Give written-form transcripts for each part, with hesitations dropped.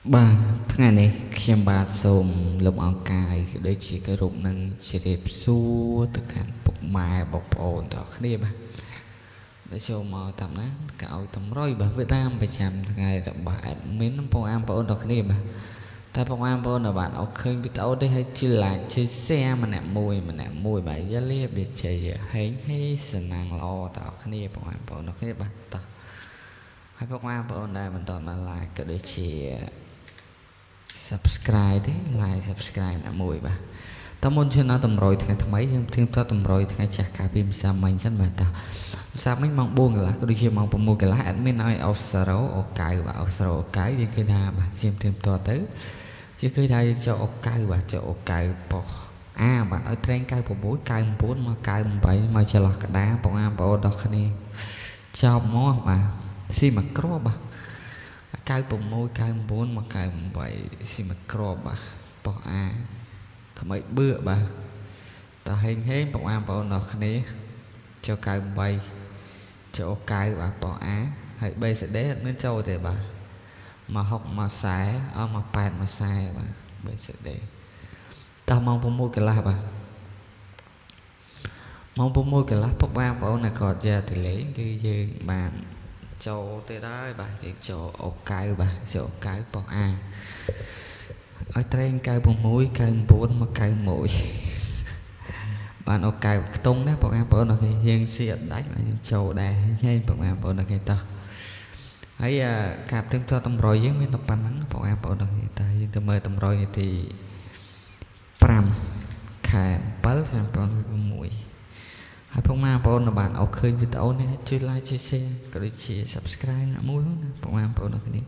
បាទថ្ងៃនេះខ្ញុំបាទសូមលំអង្កាយដូចជាគោរពនឹងជ្រាបសួរទៅកាន់ពុកម៉ែបងប្អូនទាំងគ្នាបាទដែលចូលមកតាមណាក៏ឲ្យតម្រុយបាទវាតាមប្រចាំថ្ងៃរបស់ admin បងប្អូនទាំងគ្នាបាទតែបងប្អូនដែលបានអត់ឃើញវីដេអូនេះឲ្យជួយ like ជួយ share ម្នាក់មួយបាទយ៉ាលៀបជ័យហេងហេសំណាងល្អទាំងគ្នាបងប្អូនទាំងគ្នាបាទតោះហើយបងប្អូនដែលបន្តបាន like ក៏ដូចជា subscribe ទេ like subscribe ណាមួយបាទតើមុនជិះណាតម្រុយថ្ងៃថ្មីយើងធៀបតតម្រុយថ្ងៃចាស់កាលពីម្សិលមិញសិនបាទតើម្សិលមិញម៉ោង4កន្លះក៏ដូចជាម៉ោង6កន្លះ admin ឲ្យអូសរ៉ូអូកៅបាទអូសរ៉ូអូកៅយើងឃើញថាបាទជាធៀបតទៅយើងឃើញថាយើងចូលអូកៅបាទចូលអូកៅប៉ុសអាបាទឲ្យត្រេង96 99មក98មកចន្លោះកដាបងប្អូនដល់គ្នាចប់មកបាទស៊ីមកគ្រាប់បាទ96 99មក98ស៊ីមកគ្រាប់បាទប៉ុសអាក្មិនបឿបាទតើហេងបងប្អូនដល់គ្នាចូល98ចូល9បាទប៉ុសអាហើយ BCD អត់មានចូលទេបាទមក60មក40អស់មក8មក40បាទ BCD តោះម៉ោង6កន្លះបាទម៉ោង6កន្លះពុកបងប្អូនណាគាត់យកទៅលេងគឺយើងបានចូលទៅដែរបាទយើងចូលអូកៅបាទចូលអូកៅប៉ុសអាឲ្យត្រេង96 99មក91បានអូកៅខ្ទង់ណាបងប្អូនអូខេយើងស៊ីអត់ដាច់បាទយើងចូលដែរហើយបងប្អូនអូខេតោះហើយការផ្ទឹមតតម្រុយយើងមានតែប៉ុណ្្នឹងបងប្អូនអូខេតែយើងទៅមើលតម្រុយនាទី5ខែ7ឆ្នាំ2006ហើយបងប្អូនបានអរឃើញវីដេអូនេះជួយ like ជួយ share ក៏ដូចជា subscribe ណាមួយណាបងប្អូនអរគ្នា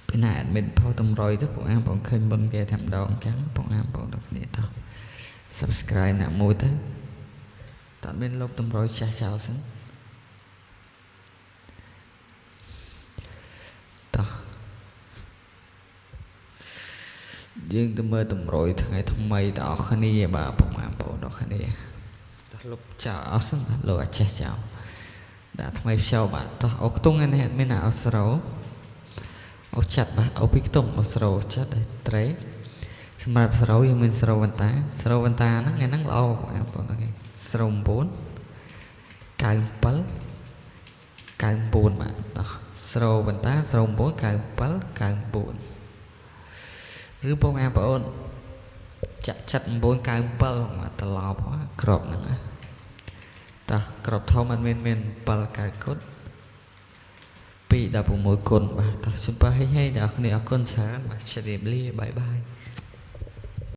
ពីណា admin ផុសតម្រុយទៅបងប្អូនឃើញមុនគេថាម្ដងអញ្ចឹងបងប្អូនអរគ្នាតោះ subscribe ណាមួយទៅតើអត់មានលុបតម្រុយចាស់ចោលសិនតោះយើងទៅមើលតម្រុយថ្ងៃថ្មីតអរគ្នាបាទបងប្អូនអរគ្នាតោះលុបចោលអស់សិនលោកអាចេះចោលដាក់ថ្មីផ្សោបាទតោះអូខ្ទង់នេះមានអាអូស្រោអូចាត់បាទអូពីខ្ទង់អូស្រោចាត់ឲ្យត្រេសម្រាប់ស្រោយើងមានស្រោវន្តាហ្នឹងថ្ងៃហ្នឹងល្អបងប្អូនអូខេស្រោ9 97 99បាទតោះស្រោវន្តាស្រោ9 97 99ឬបងប្អូនចាក់ចិត្ត9 97មកត្រឡប់ក្របហ្នឹងណាតោះក្របធំអត់មាន7 9គុត2 16គុណបាទតោះសុំបើហេដល់គ្នាអរគុណច្រើនបាទជម្រាបលាបាយបាយ